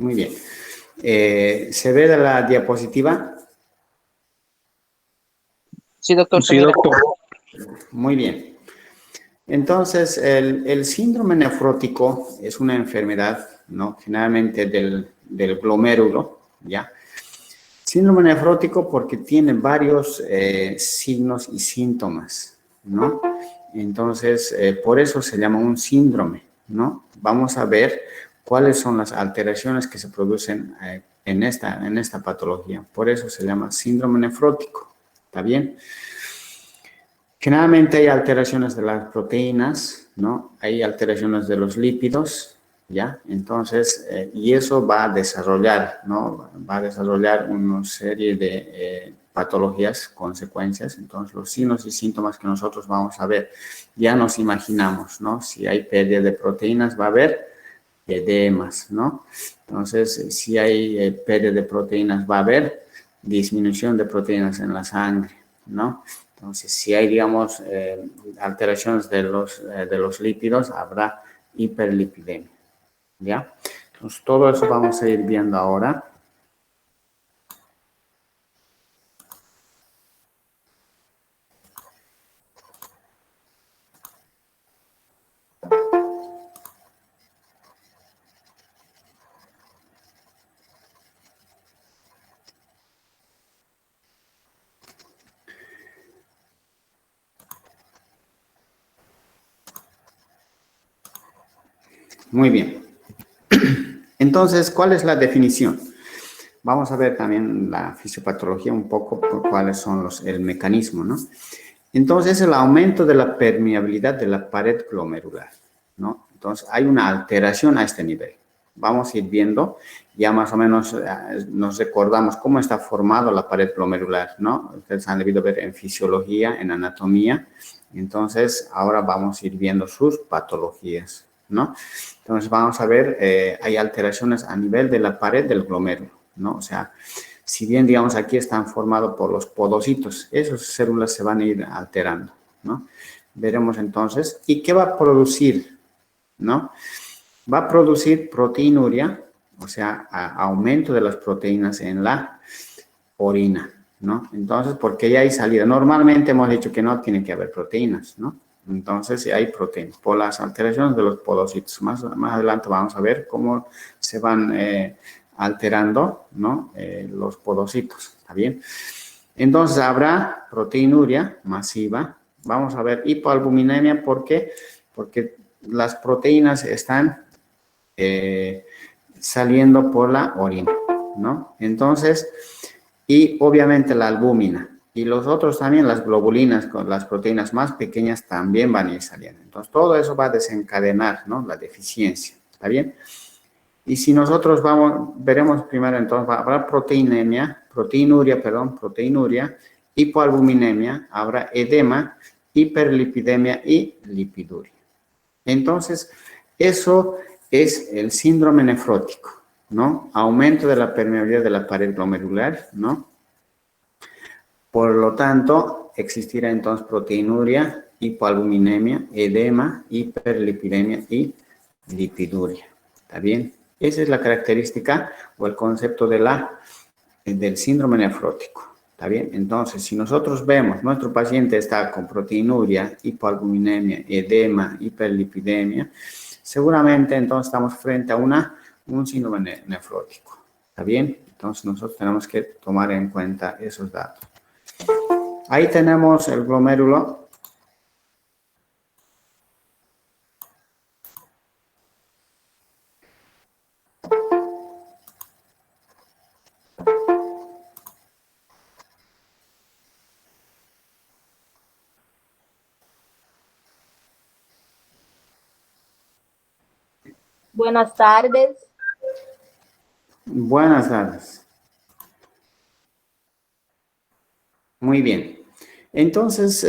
Muy bien. ¿Se ve de la diapositiva? Sí, doctor. Sí, doctor. Muy bien. Entonces, el síndrome nefrótico es una enfermedad, ¿no? Generalmente del glomérulo, ¿ya? Síndrome nefrótico porque tiene varios signos y síntomas, ¿no? Entonces, por eso se llama un síndrome, ¿no? Vamos a ver cuáles son las alteraciones que se producen en esta patología. Por eso se llama síndrome nefrótico, ¿está bien? Generalmente hay alteraciones de las proteínas, ¿no? Hay alteraciones de los lípidos, ¿ya? Entonces, y eso va a desarrollar, ¿no? Va a desarrollar una serie de patologías, consecuencias. Entonces, los signos y síntomas que nosotros vamos a ver, ya nos imaginamos, ¿no? Si hay pérdida de proteínas, va a haber edemas, ¿no? Entonces, si hay pérdida de proteínas, va a haber disminución de proteínas en la sangre, ¿no? Entonces, si hay, digamos, alteraciones de los lípidos, habrá hiperlipidemia, ¿ya? Entonces, todo eso vamos a ir viendo ahora. Muy bien. Entonces, ¿cuál es la definición? Vamos a ver también la fisiopatología un poco, cuáles son el mecanismo, ¿no? Entonces, el aumento de la permeabilidad de la pared glomerular, ¿no? Entonces, hay una alteración a este nivel. Vamos a ir viendo, ya más o menos nos recordamos cómo está formada la pared glomerular, ¿no? Ustedes han debido ver en fisiología, en anatomía. Entonces, ahora vamos a ir viendo sus patologías, ¿no? Entonces, vamos a ver, hay alteraciones a nivel de la pared del glomérulo, ¿no? O sea, si bien, digamos, aquí están formados por los podocitos, esas células se van a ir alterando, ¿no? Veremos entonces, ¿y qué va a producir, no? Va a producir proteinuria, o sea, aumento de las proteínas en la orina, ¿no? Entonces, porque ya hay salida. Normalmente hemos dicho que no tiene que haber proteínas, ¿no? Entonces, sí hay proteínas por las alteraciones de los podocitos. Más adelante vamos a ver cómo se van alterando, ¿no? Los podocitos, ¿está bien? Entonces, habrá proteinuria masiva. Vamos a ver hipoalbuminemia, ¿por qué? Porque las proteínas están saliendo por la orina, ¿no? Entonces, y obviamente la albúmina. Y los otros también, las globulinas, con las proteínas más pequeñas, también van a ir saliendo. Entonces, todo eso va a desencadenar, ¿no? La deficiencia, ¿está bien? Y si nosotros veremos primero, entonces, habrá proteinuria, hipoalbuminemia, habrá edema, hiperlipidemia y lipiduria. Entonces, eso es el síndrome nefrótico, ¿no? Aumento de la permeabilidad de la pared glomerular, ¿no? Por lo tanto, existirá entonces proteinuria, hipoalbuminemia, edema, hiperlipidemia y lipiduria. ¿Está bien? Esa es la característica o el concepto del síndrome nefrótico. ¿Está bien? Entonces, si nosotros vemos, nuestro paciente está con proteinuria, hipoalbuminemia, edema, hiperlipidemia, seguramente entonces estamos frente a un síndrome nefrótico. ¿Está bien? Entonces, nosotros tenemos que tomar en cuenta esos datos. Ahí tenemos el glomérulo. Buenas tardes. Buenas tardes. Muy bien. Entonces,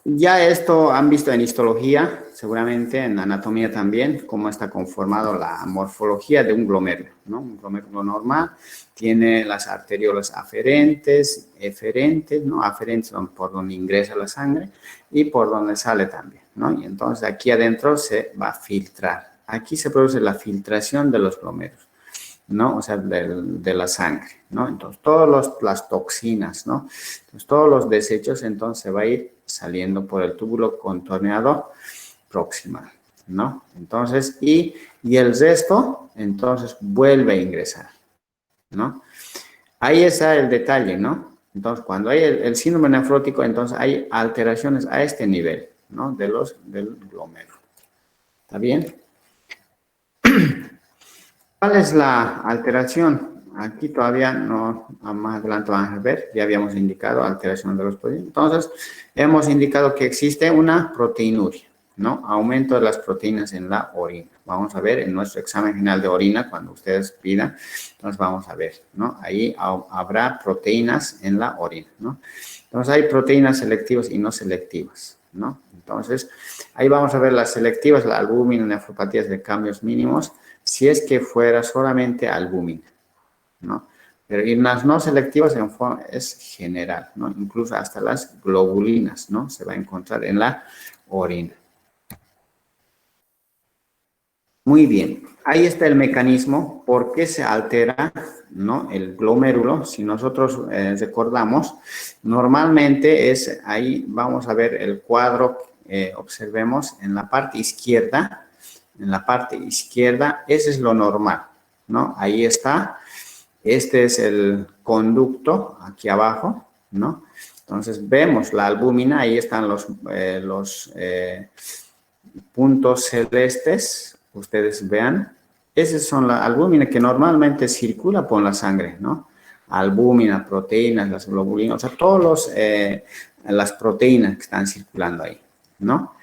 ya esto han visto en histología, seguramente en anatomía también, cómo está conformado la morfología de un glomérulo, ¿no? Un glomérulo normal tiene las arteriolas aferentes, eferentes, ¿no? Aferentes son por donde ingresa la sangre y por donde sale también, ¿no? Y entonces aquí adentro se va a filtrar. Aquí se produce la filtración de los glomérulos. ¿no? O sea, de la sangre, ¿no? Entonces, todas las toxinas, ¿no? Entonces, todos los desechos, entonces, se va a ir saliendo por el túbulo contorneado proximal, ¿no? Entonces, y el resto, entonces, vuelve a ingresar, ¿no? Ahí está el detalle, ¿no? Entonces, cuando hay el síndrome nefrótico, entonces hay alteraciones a este nivel, ¿no? Del glomérulo. ¿Está bien? ¿Cuál es la alteración? Aquí todavía no, más adelante van a ver, ya habíamos indicado alteración de los proteínas. Entonces, hemos indicado que existe una proteinuria, ¿no? Aumento de las proteínas en la orina. Vamos a ver en nuestro examen final de orina, cuando ustedes pidan, entonces vamos a ver, ¿no? Ahí habrá proteínas en la orina, ¿no? Entonces, hay proteínas selectivas y no selectivas, ¿no? Entonces, ahí vamos a ver las selectivas, la albúmina, nefropatías de cambios mínimos, si es que fuera solamente albúmina, ¿no? Pero en las no selectivas es general, ¿no? Incluso hasta las globulinas, ¿no? Se va a encontrar en la orina. Muy bien, ahí está el mecanismo, por qué se altera, ¿no? El glomérulo. Si nosotros recordamos, normalmente es, ahí vamos a ver el cuadro, observemos en la parte izquierda, ese es lo normal, ¿no? Ahí está, este es el conducto, aquí abajo, ¿no? Entonces vemos la albúmina, ahí están los puntos celestes, ustedes vean, esas son la albúmina que normalmente circula por la sangre, ¿no? Albúmina, proteínas, las globulinas, o sea, todas las proteínas que están circulando ahí, ¿no?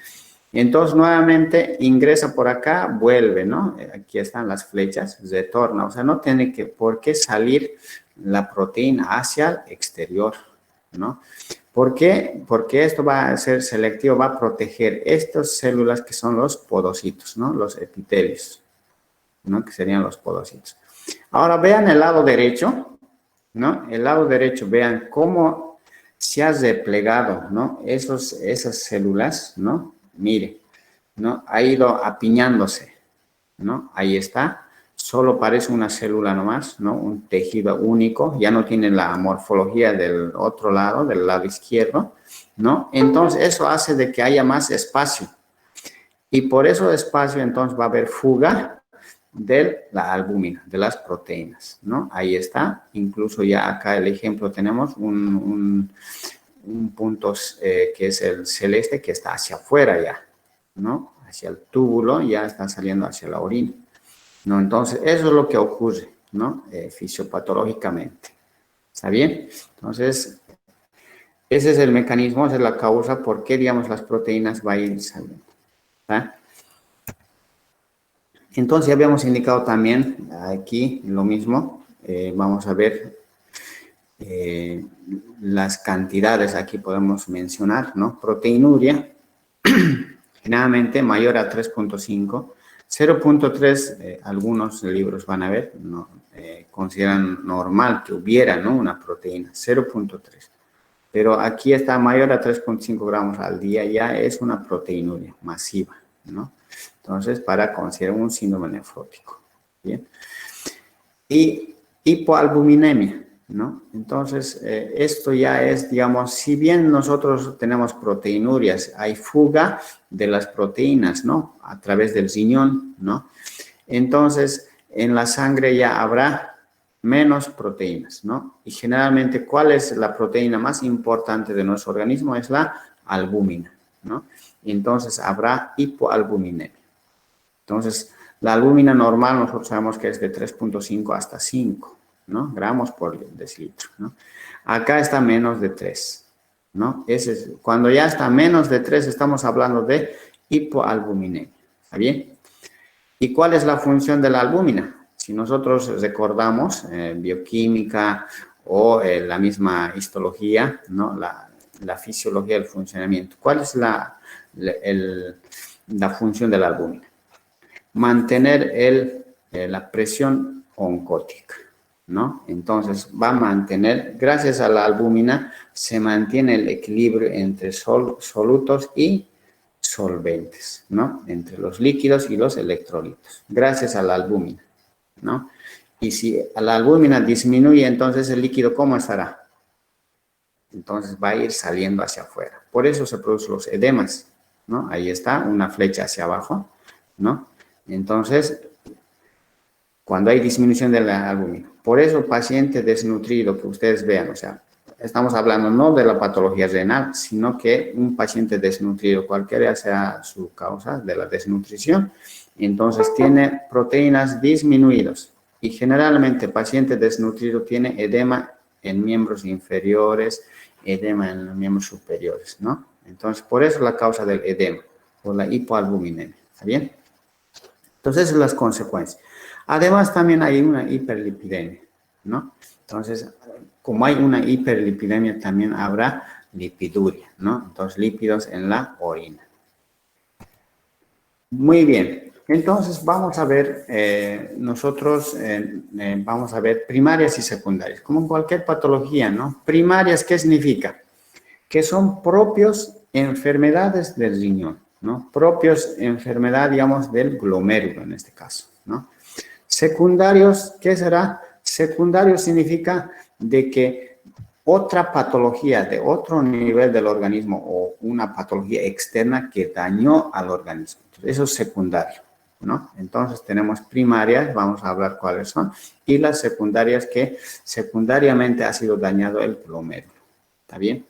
Entonces, nuevamente ingresa por acá, vuelve, ¿no? Aquí están las flechas, retorna, o sea, no tiene por qué salir la proteína hacia el exterior, ¿no? ¿Por qué? Porque esto va a ser selectivo, va a proteger estas células que son los podocitos, ¿no? Los epitelios, ¿no? Que serían los podocitos. Ahora vean el lado derecho, ¿no? El lado derecho, vean cómo se ha replegado, ¿no? Esas células, ¿no? Mire, ¿no? Ha ido apiñándose, ¿no? Ahí está. Solo parece una célula nomás, ¿no? Un tejido único, ya no tiene la morfología del otro lado, del lado izquierdo, ¿no? Entonces, eso hace de que haya más espacio. Y por eso espacio, entonces, va a haber fuga de la albúmina, de las proteínas, ¿no? Ahí está. Incluso ya acá el ejemplo tenemos un punto que es el celeste que está hacia afuera ya, ¿no? Hacia el túbulo, ya está saliendo hacia la orina, ¿no? Entonces, eso es lo que ocurre, ¿no? Fisiopatológicamente. ¿Está bien? Entonces, ese es el mecanismo, esa es la causa por qué, digamos, las proteínas van a ir saliendo. ¿Está? Entonces, ya habíamos indicado también aquí lo mismo. Vamos a ver las cantidades, aquí podemos mencionar, ¿no? Proteinuria, generalmente mayor a 3.5. 0.3, algunos libros van a ver, no, consideran normal que hubiera, ¿no? Una proteína, 0.3. Pero aquí está mayor a 3.5 gramos al día, ya es una proteinuria masiva, ¿no? Entonces, para considerar un síndrome nefrótico, ¿bien? Y hipoalbuminemia, ¿no? Entonces, esto ya es, digamos, si bien nosotros tenemos proteinurias, hay fuga de las proteínas, ¿no? A través del riñón, ¿no? Entonces, en la sangre ya habrá menos proteínas, ¿no? Y generalmente, ¿cuál es la proteína más importante de nuestro organismo? Es la albúmina, ¿no? Y entonces, habrá hipoalbuminemia. Entonces, la albúmina normal nosotros sabemos que es de 3.5 hasta 5, ¿no? Gramos por decilitro, ¿no? Acá está menos de 3, ¿no? Cuando ya está menos de 3 estamos hablando de hipoalbuminemia, ¿está bien? ¿Y cuál es la función de la albúmina? Si nosotros recordamos bioquímica o la misma histología, ¿no? La fisiología del funcionamiento, ¿cuál es la función de la albúmina? Mantener la presión oncótica, ¿no? Entonces, va a mantener, gracias a la albúmina, se mantiene el equilibrio entre solutos y solventes, ¿no? Entre los líquidos y los electrolitos, gracias a la albúmina, ¿no? Y si la albúmina disminuye, entonces el líquido, ¿cómo estará? Entonces va a ir saliendo hacia afuera. Por eso se producen los edemas, ¿no? Ahí está, una flecha hacia abajo, ¿no? Entonces, cuando hay disminución de la albúmina. Por eso, paciente desnutrido, que ustedes vean, o sea, estamos hablando no de la patología renal, sino que un paciente desnutrido, cualquiera sea su causa de la desnutrición, entonces tiene proteínas disminuidas. Y generalmente, paciente desnutrido tiene edema en miembros inferiores, edema en los miembros superiores, ¿no? Entonces, por eso la causa del edema, por la hipoalbuminemia, ¿está bien? Entonces, esas son las consecuencias. Además, también hay una hiperlipidemia, ¿no? Entonces, como hay una hiperlipidemia, también habrá lipiduria, ¿no? Entonces, lípidos en la orina. Muy bien. Entonces, vamos a ver, vamos a ver primarias y secundarias, como en cualquier patología, ¿no? Primarias, ¿qué significa? Que son propios enfermedades del riñón, ¿no? Propios enfermedad, digamos, del glomérulo en este caso, ¿no? Secundarios, ¿qué será? Secundario significa de que otra patología de otro nivel del organismo o una patología externa que dañó al organismo. Entonces, eso es secundario, ¿no? Entonces tenemos primarias, vamos a hablar cuáles son, y las secundarias que secundariamente ha sido dañado el glomérulo. ¿Está bien?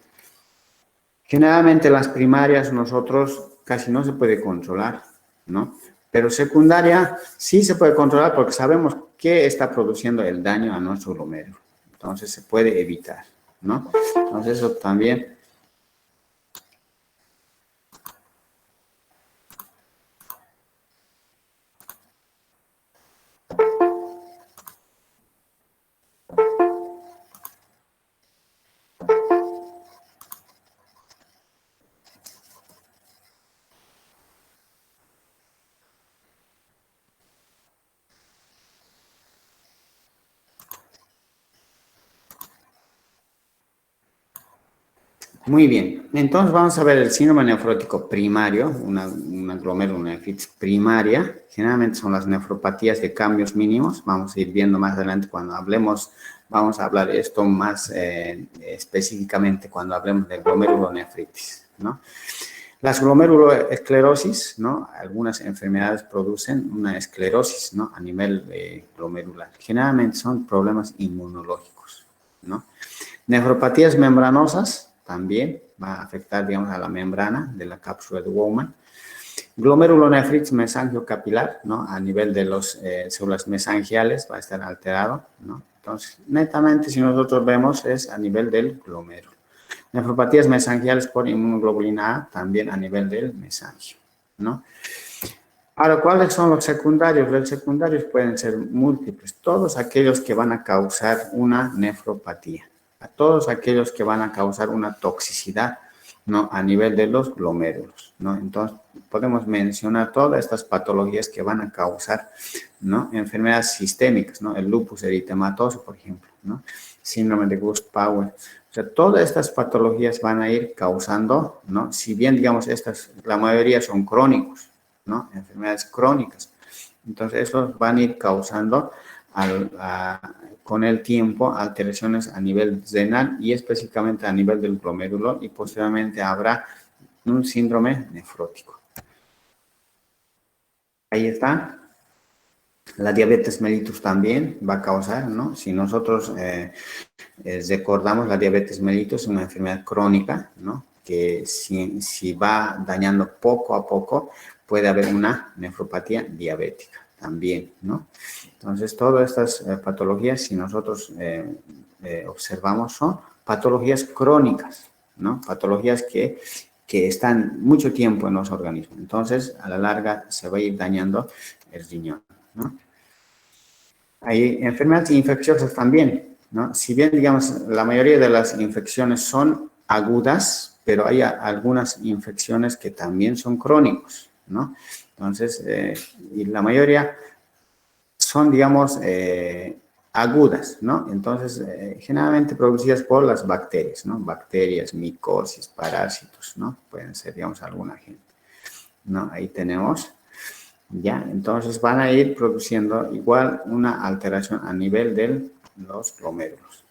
Generalmente las primarias nosotros casi no se puede controlar, ¿no? Pero secundaria sí se puede controlar porque sabemos qué está produciendo el daño a nuestro glomérulo. Entonces se puede evitar, ¿no? Entonces eso también. Muy bien, entonces vamos a ver el síndrome nefrótico primario, una glomerulonefritis primaria. Generalmente son las nefropatías de cambios mínimos. Vamos a ir viendo más adelante cuando hablemos, vamos a hablar esto más específicamente cuando hablemos de glomerulonefritis, ¿no? Las glomeruloesclerosis, ¿no? Algunas enfermedades producen una esclerosis, ¿no? A nivel glomerular. Generalmente son problemas inmunológicos, ¿no? Nefropatías membranosas también va a afectar, digamos, a la membrana de la cápsula de Bowman. Glomerulonefritis mesangiocapilar, ¿no? A nivel de las células mesangiales va a estar alterado, ¿no? Entonces, netamente, si nosotros vemos, es a nivel del glomérulo. Nefropatías mesangiales por inmunoglobulina A, también a nivel del mesangio, ¿no? Ahora, ¿cuáles son los secundarios? Los secundarios pueden ser múltiples, todos aquellos que van a causar una nefropatía, a todos aquellos que van a causar una toxicidad, ¿no? A nivel de los glomérulos, ¿no? Entonces, podemos mencionar todas estas patologías que van a causar, ¿no? Enfermedades sistémicas, ¿no? El lupus eritematoso, por ejemplo, ¿no? Síndrome de Gustav-Pauer. O sea, todas estas patologías van a ir causando, ¿no? Si bien, digamos, la mayoría son crónicos, ¿no? Enfermedades crónicas. Entonces, esos van a ir causando con el tiempo alteraciones a nivel renal y específicamente a nivel del glomérulo y posteriormente habrá un síndrome nefrótico. Ahí está. La diabetes mellitus también va a causar, ¿no? Si nosotros recordamos, la diabetes mellitus es una enfermedad crónica, ¿no? Que si va dañando poco a poco, puede haber una nefropatía diabética también, ¿no? Entonces, todas estas patologías, si nosotros observamos, son patologías crónicas, ¿no? Patologías que están mucho tiempo en los organismos. Entonces, a la larga, se va a ir dañando el riñón, ¿no? Hay enfermedades infecciosas también, ¿no? Si bien, digamos, la mayoría de las infecciones son agudas, pero hay algunas infecciones que también son crónicos, ¿no? Entonces, y la mayoría son, digamos, agudas, ¿no? Entonces, generalmente producidas por las bacterias, ¿no? Bacterias, micosis, parásitos, ¿no? Pueden ser, digamos, algún agente, ¿no? Ahí tenemos. ¿ya? Entonces van a ir produciendo igual una alteración a nivel de los glomérulos.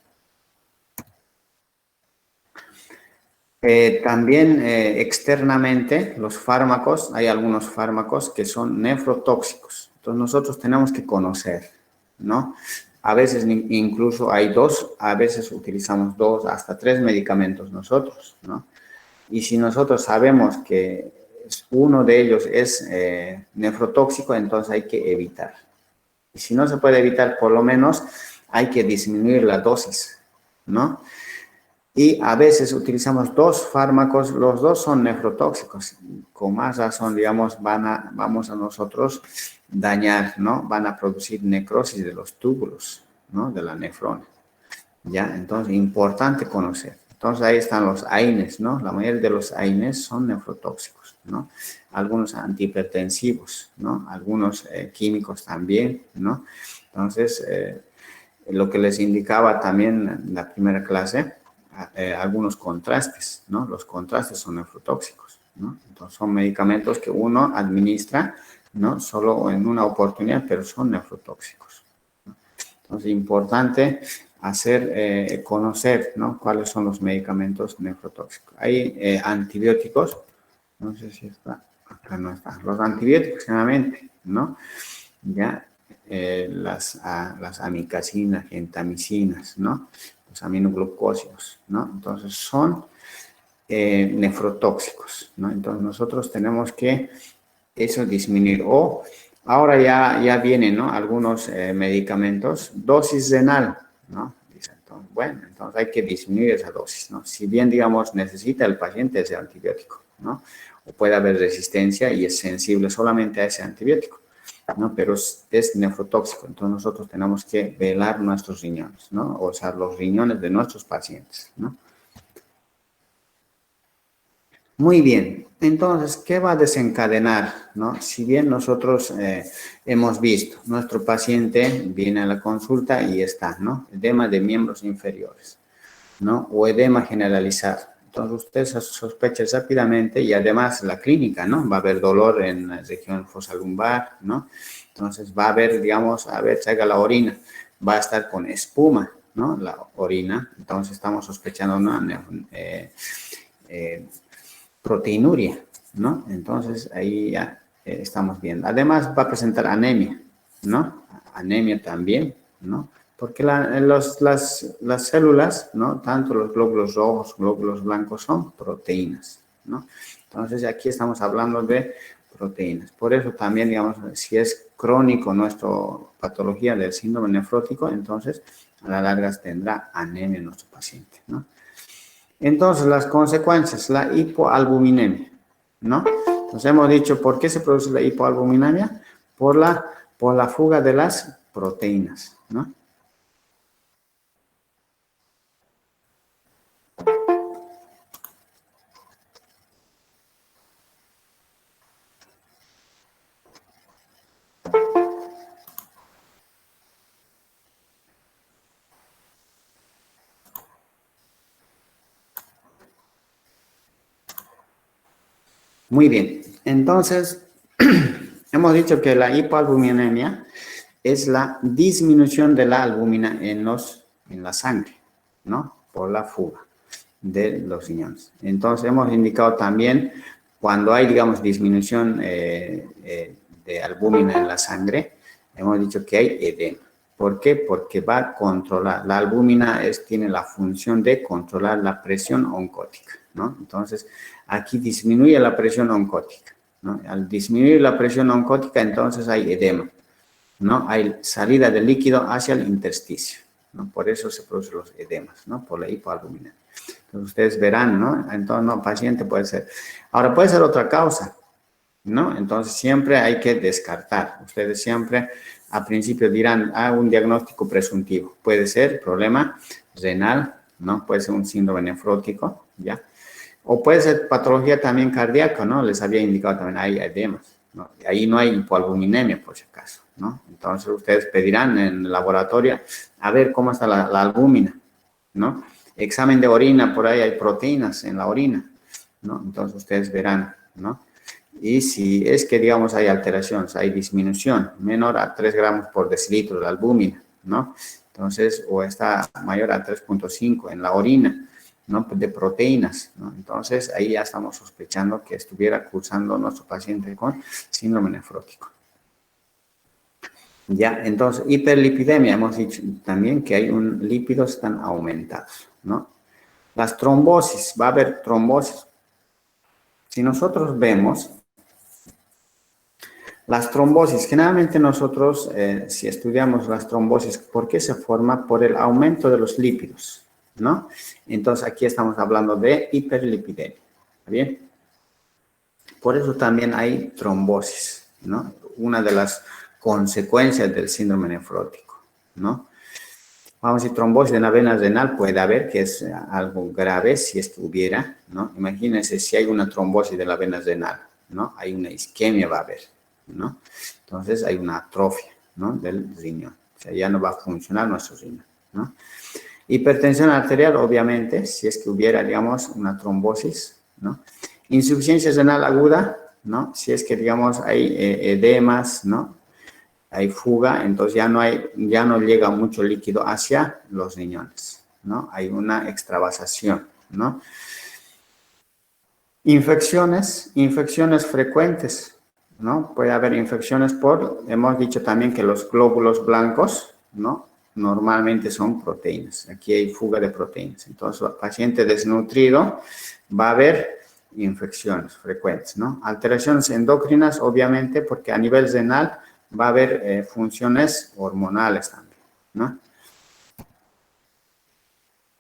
También externamente los fármacos, hay algunos fármacos que son nefrotóxicos. Entonces nosotros tenemos que conocer, ¿no? A veces incluso hay dos, a veces utilizamos dos, hasta tres medicamentos nosotros, ¿no? Y si nosotros sabemos que uno de ellos es nefrotóxico, entonces hay que evitar. Y si no se puede evitar, por lo menos hay que disminuir la dosis, ¿no? Y a veces utilizamos dos fármacos, los dos son nefrotóxicos. Con más razón, digamos, vamos a nosotros dañar, ¿no? Van a producir necrosis de los túbulos, ¿no? De la nefrona. ¿Ya? Entonces, importante conocer. Entonces, ahí están los AINES, ¿no? La mayoría de los AINES son nefrotóxicos, ¿no? Algunos antihipertensivos, ¿no? Algunos químicos también, ¿no? Entonces, lo que les indicaba también en la primera clase, algunos contrastes, ¿no? Los contrastes son nefrotóxicos, ¿no? Entonces, son medicamentos que uno administra, ¿no? Solo en una oportunidad, pero son nefrotóxicos, ¿no? Entonces, importante conocer, ¿no? Cuáles son los medicamentos nefrotóxicos. Hay antibióticos, no sé si está, acá no está. Los antibióticos, generalmente, ¿no? Ya, las amikacinas, gentamicinas, ¿no? Los aminoglucósidos, ¿no? Entonces son nefrotóxicos, ¿no? Entonces nosotros tenemos que eso disminuir. O ahora ya vienen, ¿no? Algunos medicamentos, dosis renal, ¿no? Entonces, bueno, entonces hay que disminuir esa dosis, ¿no? Si bien, digamos, necesita el paciente ese antibiótico, ¿no? O puede haber resistencia y es sensible solamente a ese antibiótico, ¿no? Pero es nefrotóxico, entonces nosotros tenemos que velar nuestros riñones, ¿no? O sea, los riñones de nuestros pacientes, ¿no? Muy bien, entonces, ¿qué va a desencadenar, no? Si bien nosotros hemos visto, nuestro paciente viene a la consulta y está, ¿no? Edema de miembros inferiores, ¿no? O edema generalizado. Entonces, usted sospecha rápidamente y además la clínica, ¿no? Va a haber dolor en la región fosa lumbar, ¿no? Entonces, va a haber, digamos, a ver, traiga la orina, va a estar con espuma, ¿no? La orina. Entonces, estamos sospechando una proteinuria, ¿no? Entonces, ahí ya estamos viendo. Además, va a presentar anemia, ¿no? Anemia también, ¿no? Porque las células, ¿no? Tanto los glóbulos rojos, glóbulos blancos son proteínas, ¿no? Entonces, aquí estamos hablando de proteínas. Por eso también, digamos, si es crónico nuestra patología del síndrome nefrótico, entonces, a la larga tendrá anemia nuestro paciente, ¿no? Entonces, las consecuencias, la hipoalbuminemia, ¿no? Nos hemos dicho, ¿por qué se produce la hipoalbuminemia? Por la fuga de las proteínas, ¿no? Muy bien, entonces, hemos dicho que la hipoalbuminemia es la disminución de la albúmina en la sangre, ¿no? Por la fuga de los riñones. Entonces, hemos indicado también cuando hay, digamos, disminución de albúmina en la sangre, hemos dicho que hay edema. ¿Por qué? Porque va a controlar, la albúmina tiene la función de controlar la presión oncótica, ¿no? Entonces, aquí disminuye la presión oncótica, ¿no? Al disminuir la presión oncótica, entonces hay edema, ¿no? Hay salida de líquido hacia el intersticio, ¿no? Por eso se producen los edemas, ¿no? Por la hipoalbuminemia. Entonces, ustedes verán, ¿no? Entonces, no, paciente puede ser. Ahora, puede ser otra causa, ¿no? Entonces, siempre hay que descartar. Ustedes siempre, a principio dirán, un diagnóstico presuntivo. Puede ser problema renal, ¿no? Puede ser un síndrome nefrótico, ¿ya? O puede ser patología también cardíaca, ¿no? Les había indicado también, hay edemas, ¿no? Ahí no hay hipoalbuminemia, por si acaso, ¿no? Entonces, ustedes pedirán en el laboratorio a ver cómo está la albúmina, ¿no? Examen de orina, por ahí hay proteínas en la orina, ¿no? Entonces, ustedes verán, ¿no? Y si es que, digamos, hay alteraciones, hay disminución menor a 3 gramos por decilitro de albúmina, ¿no? Entonces, o está mayor a 3,5 en la orina, ¿no? De proteínas, ¿no? Entonces, ahí ya estamos sospechando que estuviera cursando nuestro paciente con síndrome nefrótico. Ya, entonces, hiperlipidemia, hemos dicho también que hay lípidos están aumentados, ¿no? Las trombosis, va a haber trombosis. Si nosotros vemos las trombosis, generalmente nosotros, si estudiamos las trombosis, ¿por qué se forma? Por el aumento de los lípidos, ¿no? Entonces, aquí estamos hablando de hiperlipidemia, ¿está bien? Por eso también hay trombosis, ¿no? Una de las consecuencias del síndrome nefrótico, ¿no? Vamos a decir, trombosis en la vena renal puede haber, que es algo grave si es que hubiera, ¿no? Imagínense si hay una trombosis de la vena renal, ¿no? Hay una isquemia, va a haber, ¿no? Entonces hay una atrofia, ¿no? Del riñón. O sea, ya no va a funcionar nuestro riñón, ¿no? Hipertensión arterial, obviamente, si es que hubiera, digamos, una trombosis, ¿no? Insuficiencia renal aguda, ¿no? Si es que, digamos, hay edemas, ¿no? Hay fuga, entonces ya no llega mucho líquido hacia los riñones, ¿no? Hay una extravasación, ¿no? Infecciones frecuentes, ¿no? Puede haber infecciones hemos dicho también que los glóbulos blancos, ¿no? Normalmente son proteínas. Aquí hay fuga de proteínas. Entonces, el paciente desnutrido va a haber infecciones frecuentes, ¿no? Alteraciones endocrinas, obviamente, porque a nivel renal va a haber funciones hormonales también, ¿no?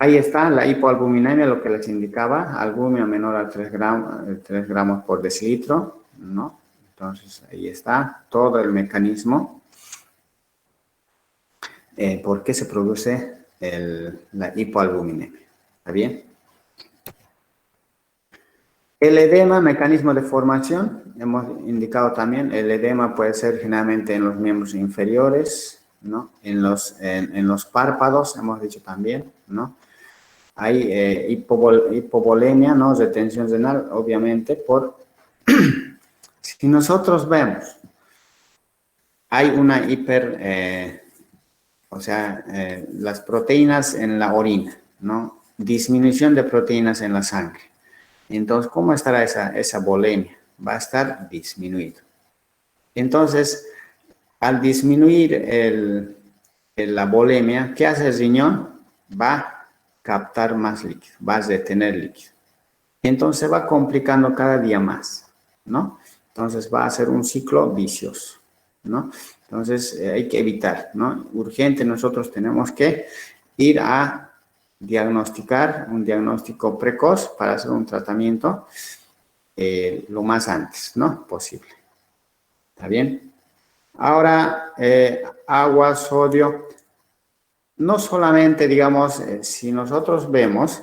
Ahí está la hipoalbuminemia, lo que les indicaba, albúmina menor a 3 gramos por decilitro, ¿no? Entonces, ahí está todo el mecanismo. ¿Por qué se produce la hipoalbuminemia? ¿Está bien? El edema, mecanismo de formación, hemos indicado también, el edema puede ser generalmente en los miembros inferiores, ¿no? En los párpados, hemos dicho también, ¿no? Hay hipovolemia, ¿no? Retención renal, obviamente, si nosotros vemos, hay una las proteínas en la orina, ¿no? Disminución de proteínas en la sangre. Entonces, ¿cómo estará esa volemia? Va a estar disminuido. Entonces, al disminuir la volemia, ¿qué hace el riñón? Va a captar más líquido, va a retener líquido. Entonces, se va complicando cada día más, ¿no? Entonces, va a ser un ciclo vicioso, ¿no? Entonces, hay que evitar, ¿no? Urgente, nosotros tenemos que ir a diagnosticar un diagnóstico precoz para hacer un tratamiento lo más antes, ¿no? Posible. ¿Está bien? Ahora, agua, sodio. No solamente, digamos, si nosotros vemos,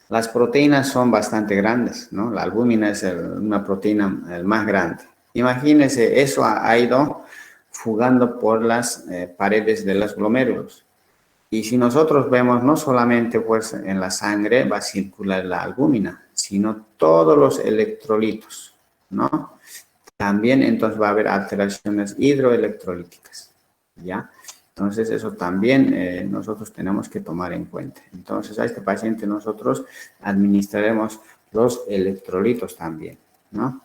las proteínas son bastante grandes, ¿no? La albúmina es una proteína más grande. Imagínense, eso ha ido fugando por las paredes de los glomérulos. Y si nosotros vemos, no solamente pues en la sangre va a circular la albúmina, sino todos los electrolitos, ¿no? También entonces va a haber alteraciones hidroelectrolíticas, ¿ya? Entonces eso también nosotros tenemos que tomar en cuenta. Entonces a este paciente nosotros administraremos los electrolitos también, ¿no?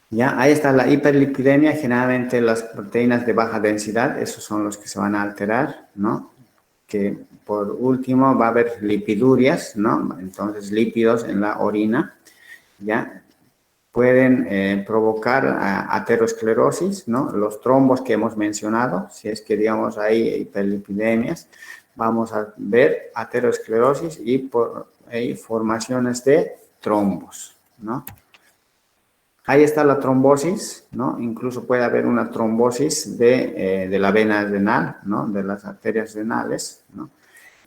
Ya, ahí está la hiperlipidemia, generalmente las proteínas de baja densidad, esos son los que se van a alterar, ¿no? Que por último va a haber lipidurias, ¿no? Entonces lípidos en la orina, ¿ya? Pueden provocar aterosclerosis, ¿no? Los trombos que hemos mencionado, si es que digamos hay hiperlipidemias, vamos a ver aterosclerosis y formaciones de trombos, ¿no? Ahí está la trombosis, ¿no? Incluso puede haber una trombosis de la vena renal, ¿no? De las arterias renales, ¿no?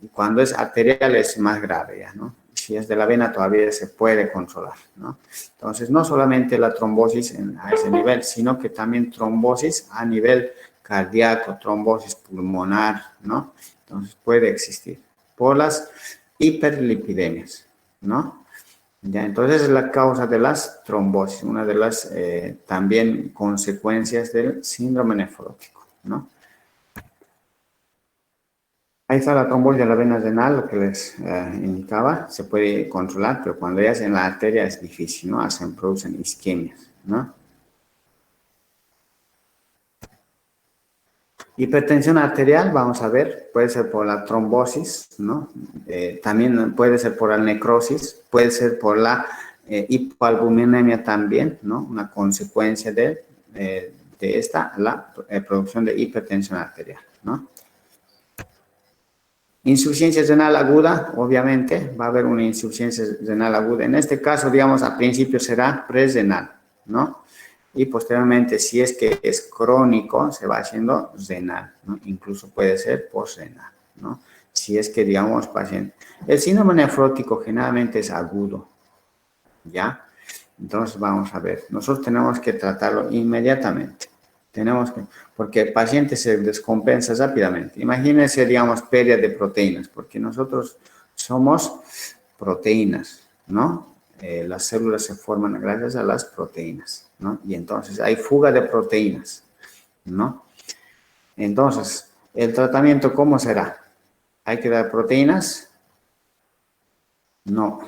Y cuando es arterial es más grave ya, ¿no? Si es de la vena todavía se puede controlar, ¿no? Entonces, no solamente la trombosis a ese nivel, sino que también trombosis a nivel cardíaco, trombosis pulmonar, ¿no? Entonces, puede existir por las hiperlipidemias. ¿no? Ya, entonces es la causa de las trombosis, una de las también consecuencias del síndrome nefrótico, ¿no? Ahí está la trombosis de la vena renal, lo que les indicaba, se puede controlar, pero cuando ya es en la arteria es difícil, ¿no? Producen isquemias, ¿no? Hipertensión arterial, vamos a ver, puede ser por la trombosis, ¿no? También puede ser por la necrosis, puede ser por la hipoalbuminemia también, ¿no? Una consecuencia de esta, la producción de hipertensión arterial, ¿no? Insuficiencia renal aguda, obviamente, va a haber una insuficiencia renal aguda. En este caso, digamos, al principio será presrenal, ¿no? Y posteriormente, si es que es crónico, se va haciendo renal, ¿no? Incluso puede ser postrenal, ¿no? Si es que, digamos, paciente. El síndrome nefrótico generalmente es agudo, ¿ya? Entonces, vamos a ver. Nosotros tenemos que tratarlo inmediatamente. Porque el paciente se descompensa rápidamente. Imagínense, digamos, pérdida de proteínas, porque nosotros somos proteínas, ¿no? Las células se forman gracias a las proteínas, ¿no? Y entonces hay fuga de proteínas, ¿no? Entonces, ¿el tratamiento cómo será? ¿Hay que dar proteínas? No.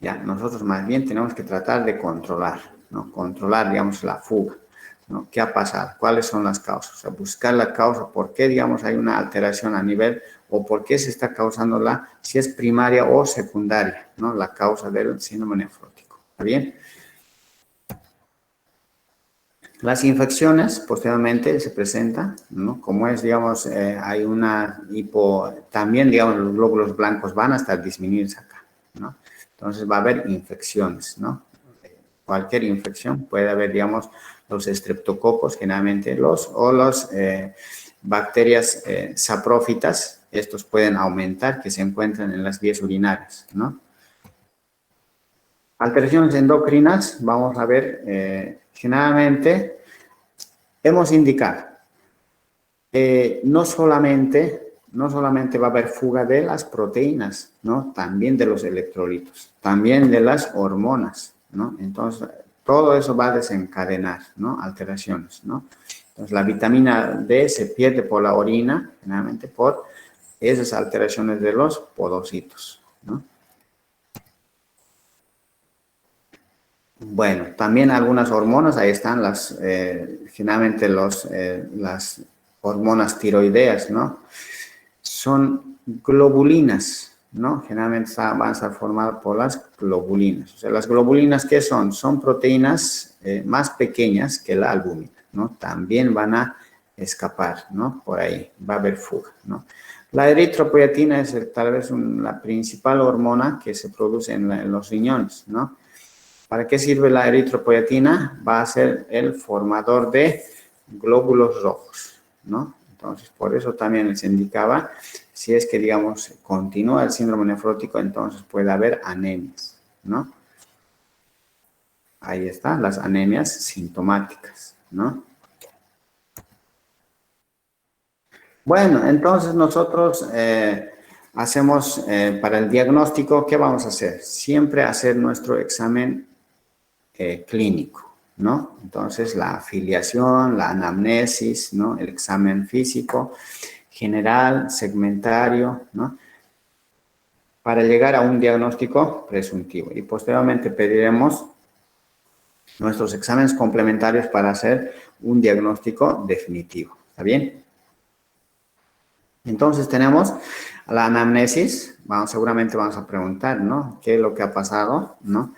Ya, nosotros más bien tenemos que tratar de controlar, ¿no? Controlar, digamos, la fuga, ¿no? ¿Qué ha pasado? ¿Cuáles son las causas? O sea, buscar la causa, por qué, digamos, hay una alteración a nivel, o por qué se está causando si es primaria o secundaria, ¿no? La causa del síndrome nefrótico. ¿Está bien? Las infecciones posteriormente se presentan, ¿no? Como es, digamos, hay también, digamos, los glóbulos blancos van a estar disminuidos acá, ¿no? Entonces va a haber infecciones, ¿no? Cualquier infección puede haber, digamos, los estreptococos, generalmente las bacterias saprófitas, estos pueden aumentar, que se encuentran en las vías urinarias, ¿no? Alteraciones endocrinas, vamos a ver, generalmente hemos indicado, no solamente va a haber fuga de las proteínas, ¿no? También de los electrolitos, también de las hormonas, ¿no? Entonces, todo eso va a desencadenar, ¿no? Alteraciones, ¿no? Entonces, la vitamina D se pierde por la orina, generalmente por esas alteraciones de los podocitos, ¿no? Bueno, también algunas hormonas, ahí están generalmente las hormonas tiroideas, ¿no? Son globulinas, ¿no? Generalmente van a estar formadas por las globulinas. O sea, las globulinas, ¿qué son? Son proteínas más pequeñas que la albúmina, ¿no? También van a escapar, ¿no? Por ahí va a haber fuga, ¿no? La eritropoyetina es tal vez la principal hormona que se produce en los riñones, ¿no? ¿Para qué sirve la eritropoyetina? Va a ser el formador de glóbulos rojos, ¿no? Entonces, por eso también les indicaba, si es que, digamos, continúa el síndrome nefrótico, entonces puede haber anemias, ¿no? Ahí están las anemias sintomáticas, ¿no? Bueno, entonces nosotros hacemos para el diagnóstico, ¿qué vamos a hacer? Siempre hacer nuestro examen clínico, ¿no? Entonces, la afiliación, la anamnesis, ¿no? El examen físico, general, segmentario, ¿no? Para llegar a un diagnóstico presuntivo. Y posteriormente pediremos nuestros exámenes complementarios para hacer un diagnóstico definitivo. ¿Está bien? Entonces tenemos la anamnesis, seguramente vamos a preguntar, ¿no? ¿Qué es lo que ha pasado, ¿no?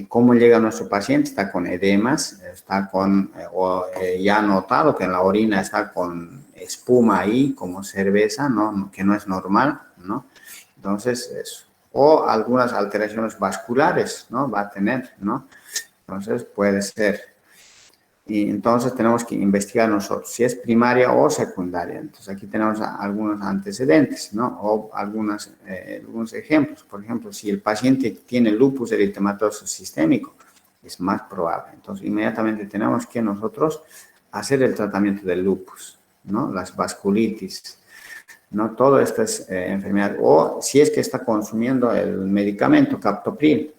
¿Cómo llega nuestro paciente? Está con edemas, ya ha notado que en la orina está con espuma ahí, como cerveza, ¿no? Que no es normal, ¿no? Entonces, eso. O algunas alteraciones vasculares, ¿no? Va a tener, ¿no? Entonces, puede ser. Y entonces tenemos que investigar nosotros si es primaria o secundaria. Entonces aquí tenemos algunos antecedentes, ¿no? O algunos ejemplos. Por ejemplo, si el paciente tiene lupus eritematoso sistémico, es más probable. Entonces inmediatamente tenemos que nosotros hacer el tratamiento del lupus, ¿no? Las vasculitis, ¿no? Todo esto es enfermedad. O si es que está consumiendo el medicamento captopril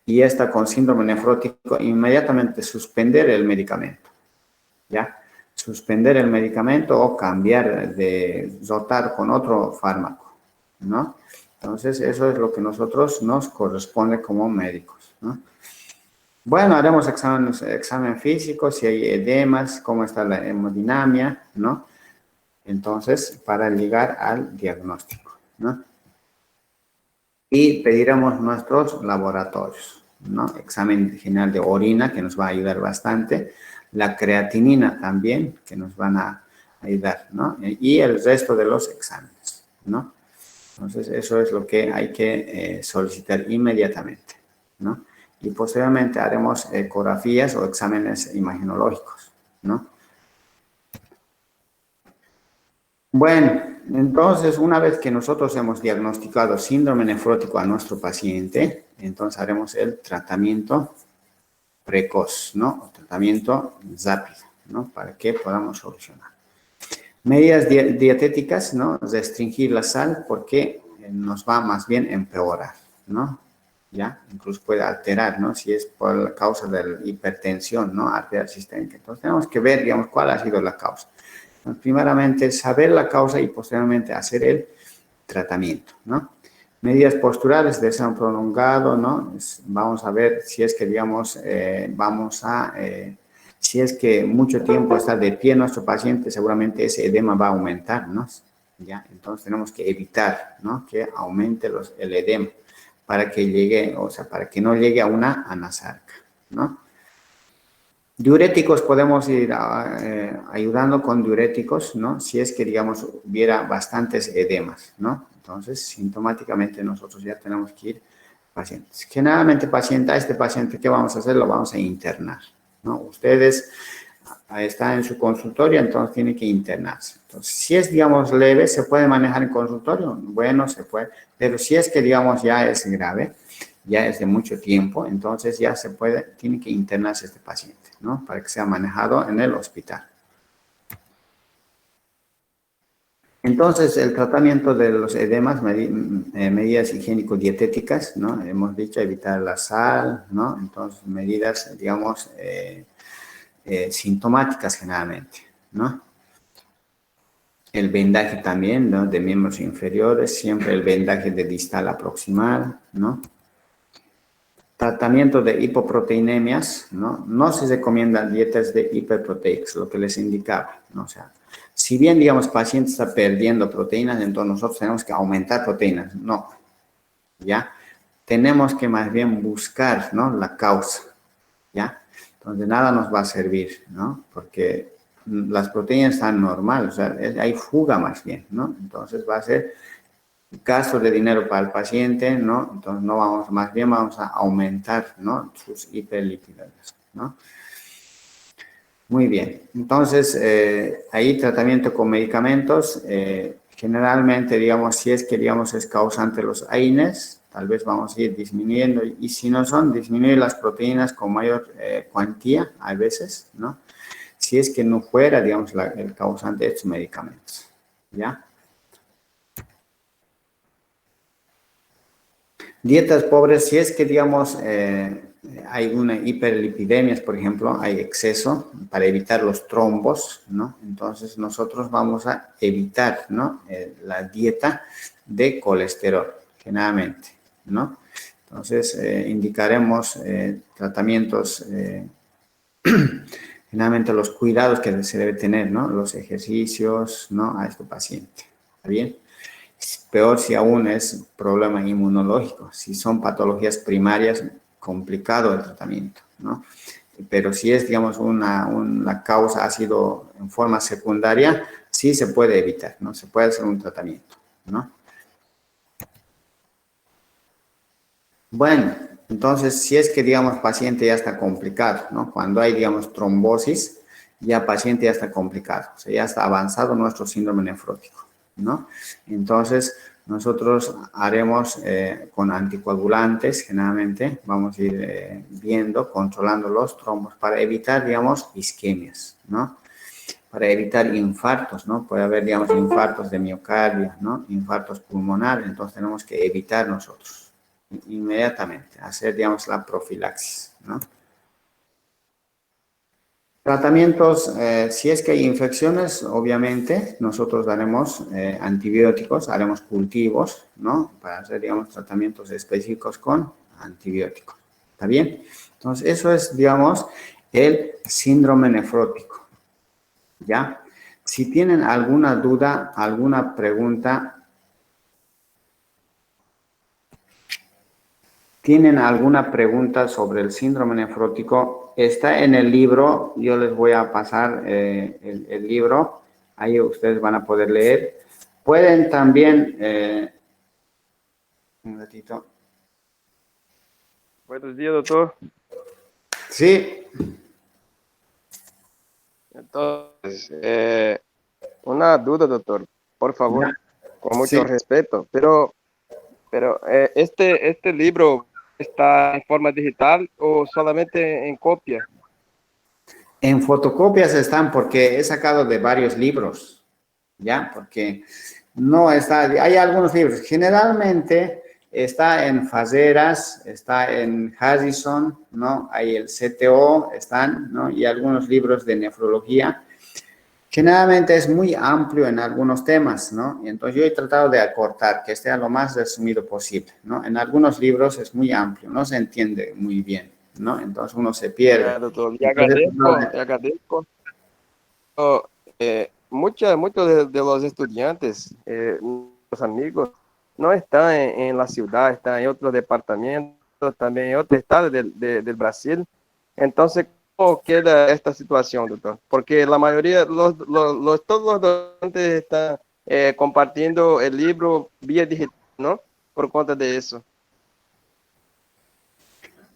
y está con síndrome nefrótico, inmediatamente suspender el medicamento, ¿ya? Suspender el medicamento o cambiar de dotar con otro fármaco, ¿no? Entonces, eso es lo que nosotros nos corresponde como médicos, ¿no? Bueno, haremos examen físico, si hay edemas, cómo está la hemodinamia, ¿no? Entonces, para llegar al diagnóstico, ¿no? Y pediremos nuestros laboratorios, ¿no? Examen general de orina, que nos va a ayudar bastante. La creatinina también, que nos van a ayudar, ¿no? Y el resto de los exámenes, ¿no? Entonces, eso es lo que hay que solicitar inmediatamente, ¿no? Y posteriormente haremos ecografías o exámenes imagenológicos, ¿no? Bueno, entonces, una vez que nosotros hemos diagnosticado síndrome nefrótico a nuestro paciente, entonces haremos el tratamiento precoz, ¿no? O tratamiento rápido, ¿no? Para que podamos solucionar. Medidas dietéticas, ¿no? Restringir la sal porque nos va más bien a empeorar, ¿no? ¿Ya? Incluso puede alterar, ¿no? Si es por la causa de la hipertensión, ¿no? Arterial sistémica. Entonces, tenemos que ver, digamos, cuál ha sido la causa. Entonces, primeramente, saber la causa y posteriormente hacer el tratamiento, ¿no? Medidas posturales, deseo prolongado, ¿no? Vamos a ver si es que, digamos, si es que mucho tiempo está de pie nuestro paciente, seguramente ese edema va a aumentar, ¿no? ¿Ya? Entonces tenemos que evitar, ¿no? Que aumente el edema para que llegue, o sea, para que no llegue a una anasarca, ¿no? Diuréticos, podemos ir ayudando con diuréticos, ¿no? Si es que, digamos, hubiera bastantes edemas, ¿no? Entonces, sintomáticamente nosotros ya tenemos que ir pacientes. Generalmente, a este paciente, ¿qué vamos a hacer? Lo vamos a internar, ¿no? Ustedes están en su consultorio, entonces tienen que internarse. Entonces, si es, digamos, leve, ¿se puede manejar en consultorio? Bueno, se puede, pero si es que, digamos, ya es grave, ya es de mucho tiempo, entonces ya tiene que internarse este paciente, ¿no? Para que sea manejado en el hospital. Entonces, el tratamiento de los edemas, medidas higiénico-dietéticas, ¿no? Hemos dicho evitar la sal, ¿no? Entonces, medidas, digamos, sintomáticas generalmente, ¿no? El vendaje también, ¿no? De miembros inferiores, siempre el vendaje de distal a proximal, ¿no? Tratamiento de hipoproteinemias, ¿no? No se recomiendan dietas de hiperproteicos, lo que les indicaba, ¿no? O sea, si bien, digamos, el paciente está perdiendo proteínas, entonces nosotros tenemos que aumentar proteínas. No, ¿ya? Tenemos que más bien buscar, ¿no? La causa, ¿ya? Entonces, nada nos va a servir, ¿no? Porque las proteínas están normales, o sea, hay fuga más bien, ¿no? Entonces, va a ser gasto de dinero para el paciente, ¿no? Entonces, no vamos, más bien vamos a aumentar, ¿no? Sus hiperlipidemias, ¿no? Muy bien. Entonces, ahí tratamiento con medicamentos, generalmente, digamos, si es que, digamos, es causante los AINES, tal vez vamos a ir disminuyendo, y si no son, disminuir las proteínas con mayor cuantía, a veces, ¿no? Si es que no fuera, digamos, el causante de estos medicamentos, ¿ya? Dietas pobres, si es que, digamos, hay una hiperlipidemias, por ejemplo, hay exceso para evitar los trombos, ¿no? Entonces, nosotros vamos a evitar, ¿no? La dieta de colesterol, generalmente, ¿no? Entonces, indicaremos tratamientos, generalmente los cuidados que se debe tener, ¿no? Los ejercicios, ¿no? A este paciente, ¿está bien? Peor si aún es problema inmunológico. Si son patologías primarias, complicado el tratamiento, ¿no? Pero si es, digamos, la causa ha sido en forma secundaria, sí se puede evitar, ¿no? Se puede hacer un tratamiento, ¿no? Bueno, entonces, si es que, digamos, paciente ya está complicado, ¿no? Cuando hay, digamos, trombosis, ya paciente ya está complicado, o sea, ya está avanzado nuestro síndrome nefrótico, ¿no? Entonces, nosotros haremos con anticoagulantes, generalmente, vamos a ir viendo, controlando los trombos para evitar, digamos, isquemias, ¿no? para evitar infartos, ¿no? Puede haber, digamos, infartos de miocardio, ¿no? Infartos pulmonares, entonces tenemos que evitar nosotros inmediatamente, hacer, digamos, la profilaxis, ¿no? Tratamientos, si es que hay infecciones, obviamente, nosotros daremos antibióticos, haremos cultivos, ¿no? Para hacer, digamos, tratamientos específicos con antibióticos. ¿Está bien? Entonces, eso es, digamos, el síndrome nefrótico. ¿Ya? Si tienen alguna duda, alguna pregunta, ¿tienen alguna pregunta sobre el síndrome nefrótico? Está en el libro, yo les voy a pasar el libro, ahí ustedes van a poder leer. Pueden también, un ratito. Buenos días, doctor. Sí. Entonces, una duda, doctor, por favor, con mucho Sí. respeto, pero este libro está en forma digital o solamente en copia. En fotocopias están porque he sacado de varios libros, ¿ya? Porque no está, hay algunos libros, generalmente está en Fazeras, está en Harrison, ¿no? Hay el CTO, están, ¿no? Y algunos libros de nefrología. Generalmente es muy amplio en algunos temas, ¿no? Y entonces yo he tratado de acortar, que esté lo más resumido posible, ¿no? En algunos libros es muy amplio, no se entiende muy bien, ¿no? Entonces uno se pierde. Ya, doctor, Entonces, le agradezco. Muchos de los estudiantes, los amigos, no están en la ciudad, están en otros departamentos, también en otros estados del Brasil. Entonces, ¿cómo queda esta situación, doctor? Porque la mayoría, todos los docentes están compartiendo el libro vía digital, ¿no? Por cuenta de eso.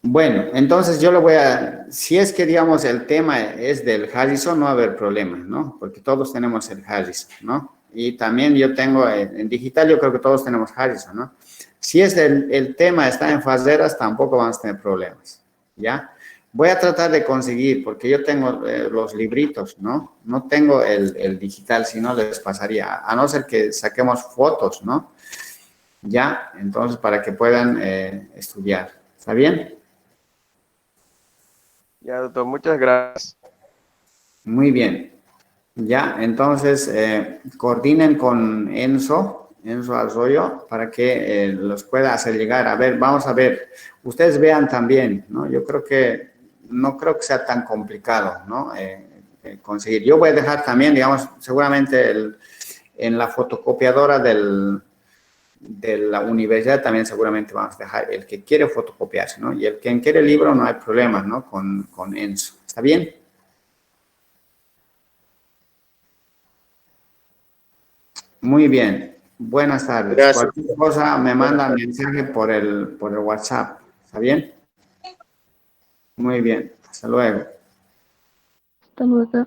bueno, entonces yo lo voy a, si es que digamos el tema es del Harrison, no va a haber problema, ¿no? Porque todos tenemos el Harrison, ¿no? Y también yo tengo, en digital yo creo que todos tenemos Harrison, ¿no? Si es el tema está en Fazeras, tampoco vamos a tener problemas, ¿ya? Voy a tratar de conseguir, porque yo tengo los libritos, ¿no? No tengo el digital, si no les pasaría, a no ser que saquemos fotos, ¿no? Ya, entonces para que puedan estudiar, ¿está bien? Ya, doctor, muchas gracias. Muy bien. Ya, entonces coordinen con Enzo Arroyo, para que los pueda hacer llegar. A ver, vamos a ver. Ustedes vean también, ¿no? Yo creo que no creo que sea tan complicado, ¿no? Conseguir. Yo voy a dejar también, digamos, seguramente en la fotocopiadora de la universidad también seguramente vamos a dejar el que quiere fotocopiarse, ¿no? Y el que quiere el libro no hay problema, ¿no? Con Enzo. ¿Está bien? Muy bien. Buenas tardes. Gracias. Cualquier cosa me Buenas manda tardes. mensaje por el WhatsApp. ¿Está bien? Muy bien. Hasta luego. Hasta luego.